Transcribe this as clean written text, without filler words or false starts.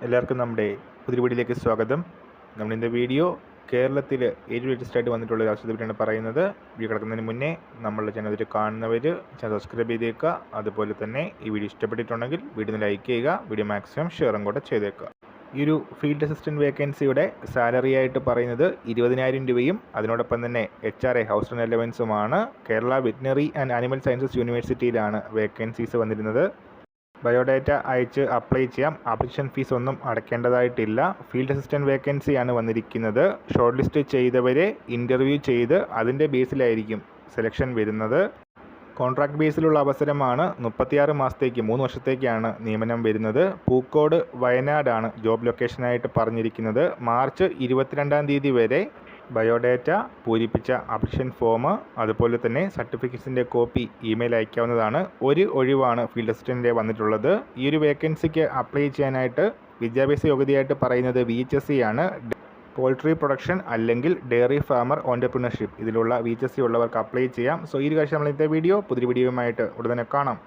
എല്ലാവർക്കും നമ്മുടെ പുതിയ വീഡിയോയിലേക്ക് സ്വാഗതം. നമ്മളിൻ്റെ വീഡിയോ കേരളത്തിൽ ഏറ്റവും ലേറ്റസ്റ്റ് ആയിട്ട് വന്നിട്ടുള്ള ഒരു ആവശ്യത്തെ പറ്റിയാണ് പറയുന്നത്. വീഡിയോ കിടക്കുന്നതിന് മുന്നേ നമ്മളുടെ ചാനൽ കാണുന്നവർ ചാനൽ സബ്സ്ക്രൈബ് ചെയ്തേക്കുക. അതുപോലെ തന്നെ ഈ വീഡിയോ ഇഷ്ടപ്പെട്ടിട്ടുണ്ടെങ്കിൽ വീഡിയോ ലൈക്ക് ചെയ്യുക, വീഡിയോ മാക്സിമം ഷെയറും കൂടെ ചെയ്തേക്കുക. ഈ ഒരു ഫീൽഡ് അസിസ്റ്റൻറ്റ് വേക്കൻസിയുടെ സാലറി ആയിട്ട് പറയുന്നത് 20,000 രൂപയും അതിനോടൊപ്പം തന്നെ HRA ഹൗസ് റെൻ്റ് അലവൻസുമാണ്. Kerala veterinary and animal sciences യൂണിവേഴ്സിറ്റിയിലാണ് വേക്കൻസീസ് വന്നിരുന്നത്. ബയോഡാറ്റ അയച്ച് അപ്ലൈ ചെയ്യാം. ആപ്ലിക്കേഷൻ ഫീസ് ഒന്നും അടയ്ക്കേണ്ടതായിട്ടില്ല. ഫീൽഡ് അസിസ്റ്റൻറ്റ് വേക്കൻസിയാണ് വന്നിരിക്കുന്നത്. ഷോർട്ട് ലിസ്റ്റ് ചെയ്തവരെ ഇൻ്റർവ്യൂ ചെയ്ത് അതിൻ്റെ ബേസിലായിരിക്കും സെലക്ഷൻ വരുന്നത്. കോൺട്രാക്ട് ബേസിലുള്ള അവസരമാണ്. 36 മാസത്തേക്ക് 3 വർഷത്തേക്കാണ് നിയമനം വരുന്നത്. പൂക്കോട് വയനാടാണ് ജോബ് ലൊക്കേഷനായിട്ട് പറഞ്ഞിരിക്കുന്നത്. മാർച്ച് 22-ാം തീയതി വരെ ബയോഡാറ്റ പൂരിപ്പിച്ച ആപ്ലിക്കേഷൻ ഫോം അതുപോലെ തന്നെ സർട്ടിഫിക്കറ്റ്സിൻ്റെ കോപ്പി ഇമെയിൽ അയക്കാവുന്നതാണ്. ഒരു ഒഴിവാണ് ഫീൽഡ് അസിസ്റ്റൻറ്റിൻ്റെ വന്നിട്ടുള്ളത്. ഈ ഒരു വേക്കൻസിക്ക് അപ്ലൈ ചെയ്യാനായിട്ട് വിദ്യാഭ്യാസ യോഗ്യതയായിട്ട് പറയുന്നത് VHSC ആണ്. പോൾട്രി പ്രൊഡക്ഷൻ അല്ലെങ്കിൽ ഡയറി ഫാമർ ഓൺടർപ്രണർഷിപ്പ് ഇതിലുള്ള VHSC ഉള്ളവർക്ക് അപ്ലൈ ചെയ്യാം. സോ ഈ ഒരു കാര്യം നമ്മൾ ഇന്നത്തെ പുതിയ വീഡിയോയുമായിട്ട് ഉടനെ കാണാം.